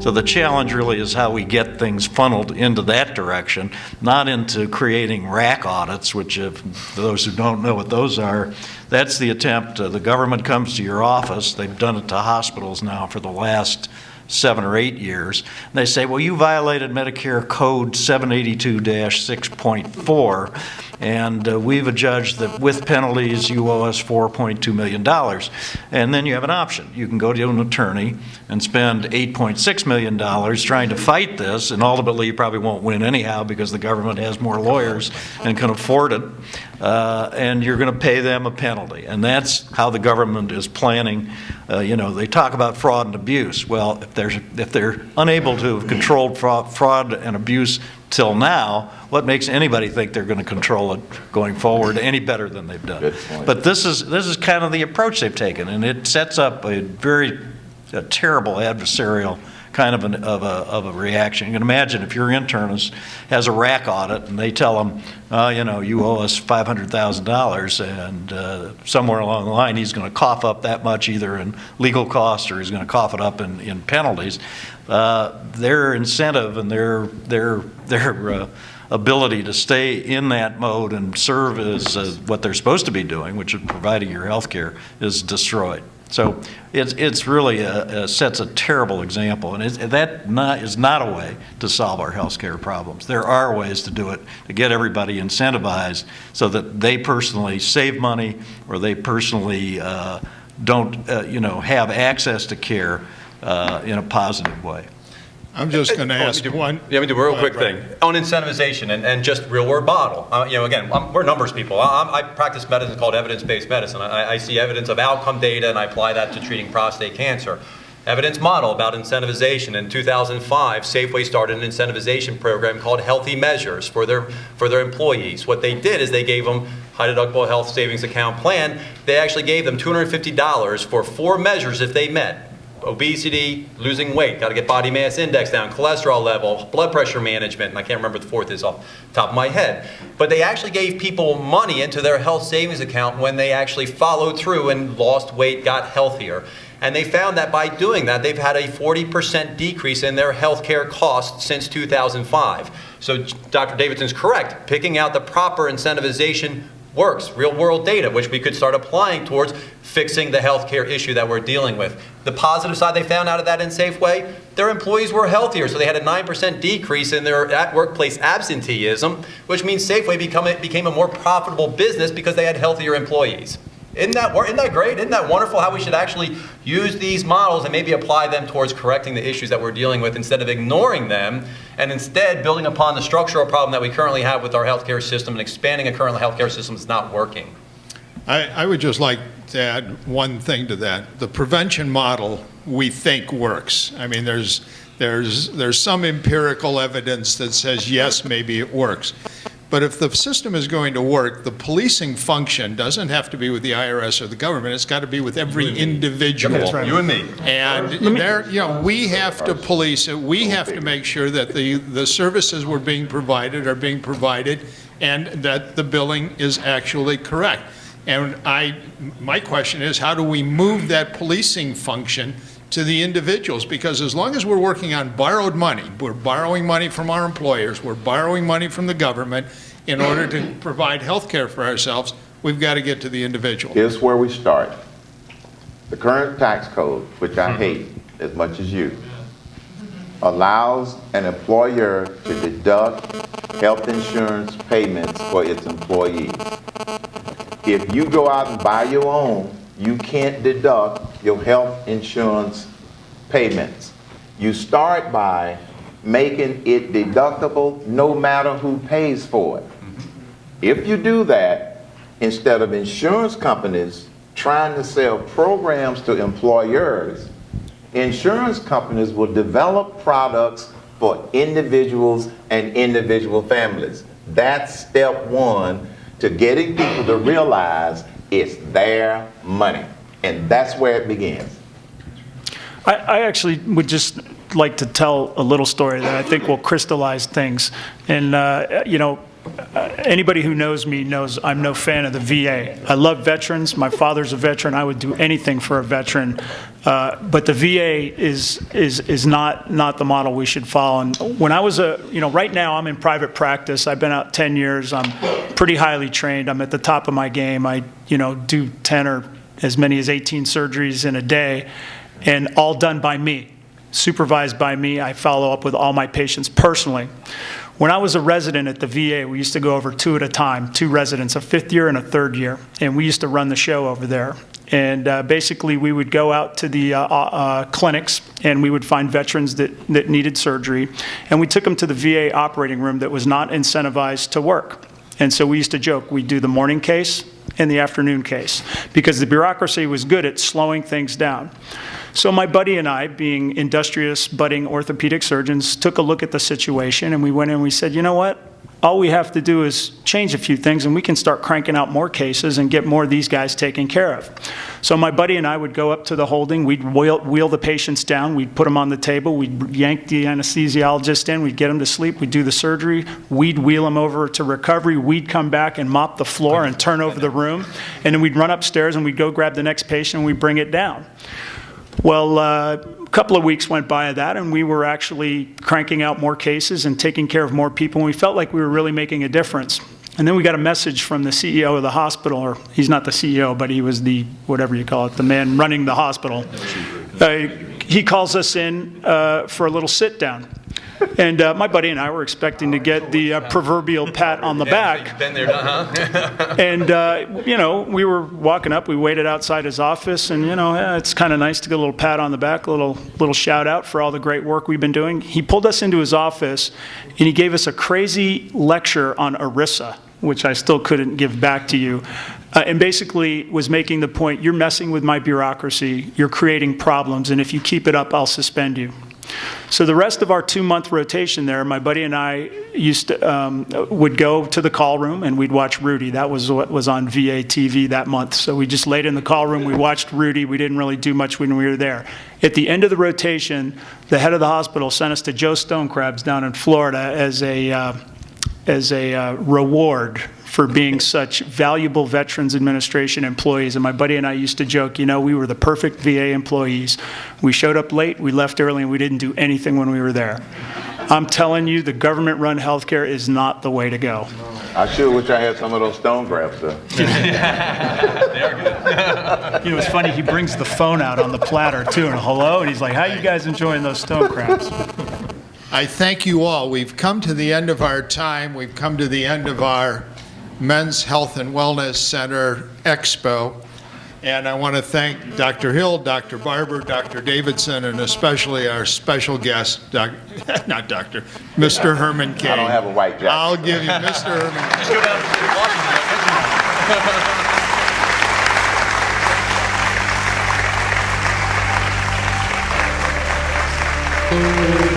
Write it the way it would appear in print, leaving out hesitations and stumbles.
So the challenge really is how we get things funneled into that direction, not into creating rack audits, which, if those who don't know what those are, that's the attempt. The government comes to your office. They've done it to hospitals now for the last 7 or 8 years. And they say, well, you violated Medicare Code 782-6.4, and we've adjudged that with penalties you owe us $4.2 million. And then you have an option. You can go to an attorney and spend $8.6 million trying to fight this, and ultimately you probably won't win anyhow because the government has more lawyers and can afford it. And you're going to pay them a penalty. And that's how the government is planning. They talk about fraud and abuse. Well, if they're unable to have controlled fraud and abuse till now, what makes anybody think they're going to control it going forward any better than they've done? But this is kind of the approach they've taken, and it sets up a terrible adversarial kind of a reaction. You can imagine if your internist has a rack audit and they tell them, you owe us $500,000, and somewhere along the line he's going to cough up that much either in legal costs or he's going to cough it up in penalties. Their incentive and their ability to stay in that mode and serve as what they're supposed to be doing, which is providing your health care, is destroyed. So it's really sets a terrible example, and that is not a way to solve our health care problems. There are ways to do it, to get everybody incentivized so that they personally save money or they personally don't have access to care in a positive way. I'm just going to ask one. Let me do a real quick thing on incentivization and just real world model. Again, we're numbers people. I practice medicine called evidence-based medicine. I see evidence of outcome data and I apply that to treating prostate cancer. Evidence model about incentivization. In 2005, Safeway started an incentivization program called Healthy Measures for their employees. What they did is they gave them high deductible health savings account plan. They actually gave them $250 for 4 measures if they met. Obesity, losing weight, got to get body mass index down, cholesterol level, blood pressure management, and I can't remember the 4th is off the top of my head. But they actually gave people money into their health savings account when they actually followed through and lost weight, got healthier. And they found that by doing that, they've had a 40% decrease in their health care costs since 2005. So Dr. Davidson's correct. Picking out the proper incentivization works, real world data, which we could start applying towards fixing the healthcare issue that we're dealing with. The positive side they found out of that in Safeway, their employees were healthier, so they had a 9% decrease in their workplace absenteeism, which means Safeway became a more profitable business because they had healthier employees. Isn't that great? Isn't that wonderful how we should actually use these models and maybe apply them towards correcting the issues that we're dealing with instead of ignoring them, and instead building upon the structural problem that we currently have with our healthcare system and expanding a current healthcare system that's not working? I would just like to add one thing to that. The prevention model we think works. I mean, there's some empirical evidence that says yes, maybe it works. But if the system is going to work, the policing function doesn't have to be with the IRS or the government. It's got to be with every individual. That's right. You and me. And we have to police it. We have to make sure that the services we're being provided are being provided and that the billing is actually correct. And my question is, how do we move that policing function to the individuals? Because as long as we're working on borrowed money, we're borrowing money from our employers, we're borrowing money from the government in order to provide health care for ourselves, we've got to get to the individual. Here's where we start. The current tax code, which I hate as much as you, allows an employer to deduct health insurance payments for its employees. If you go out and buy your own, you can't deduct your health insurance payments. You start by making it deductible no matter who pays for it. If you do that, instead of insurance companies trying to sell programs to employers, insurance companies will develop products for individuals and individual families. That's step one to getting people to realize it's their money. And that's where it begins. I actually would just like to tell a little story that I think will crystallize things. And, anybody who knows me knows I'm no fan of the VA. I love veterans. My father's a veteran. I would do anything for a veteran. But the VA is not the model we should follow. And when I was right now I'm in private practice. I've been out 10 years. I'm pretty highly trained. I'm at the top of my game. I, do 10 or as many as 18 surgeries in a day, and all done by me, supervised by me. I follow up with all my patients personally. When I was a resident at the VA, we used to go over 2 at a time, 2 residents, a 5th year and a 3rd year, and we used to run the show over there. And basically, we would go out to the clinics, and we would find veterans that needed surgery, and we took them to the VA operating room that was not incentivized to work. And so we used to joke, we'd do the morning case and the afternoon case, because the bureaucracy was good at slowing things down. So my buddy and I, being industrious, budding orthopedic surgeons, took a look at the situation, and we went in and we said, you know what? All we have to do is change a few things, and we can start cranking out more cases and get more of these guys taken care of. So my buddy and I would go up to the holding, we'd wheel the patients down, we'd put them on the table, we'd yank the anesthesiologist in, we'd get them to sleep, we'd do the surgery, we'd wheel them over to recovery, we'd come back and mop the floor and turn over the room, and then we'd run upstairs and we'd go grab the next patient and we'd bring it down. Well, a couple of weeks went by of that, and we were actually cranking out more cases and taking care of more people, and we felt like we were really making a difference. And then we got a message from the CEO of the hospital, or he's not the CEO, but he was the, whatever you call it, the man running the hospital. He calls us in for a little sit down. And my buddy and I were expecting to get the proverbial pat on the back. Been there, huh? And, we were walking up, we waited outside his office, and, it's kind of nice to get a little pat on the back, a little shout out for all the great work we've been doing. He pulled us into his office, and he gave us a crazy lecture on ERISA, which I still couldn't give back to you. And basically was making the point, you're messing with my bureaucracy, you're creating problems, and if you keep it up, I'll suspend you. So the rest of our 2-month rotation there, my buddy and I would go to the call room and we'd watch Rudy. That was what was on VA TV that month. So we just laid in the call room, we watched Rudy. We didn't really do much when we were there. At the end of the rotation, the head of the hospital sent us to Joe Stonecrab's down in Florida as a reward for being such valuable Veterans Administration employees. And my buddy and I used to joke, we were the perfect VA employees. We showed up late, we left early, and we didn't do anything when we were there. I'm telling you, the government-run healthcare is not the way to go. I sure wish I had some of those stone crabs, sir. They are good. It's funny, he brings the phone out on the platter, too, and hello, and he's like, how you guys enjoying those stone crabs? I thank you all. We've come to the end of our time. We've come to the end of our Men's Health and Wellness Center Expo. And I want to thank Dr. Hill, Dr. Barber, Dr. Davidson, and especially our special guest, Mr. Herman King. I don't have a white jacket. I'll give you Mr. Herman King. Just go down to Washington.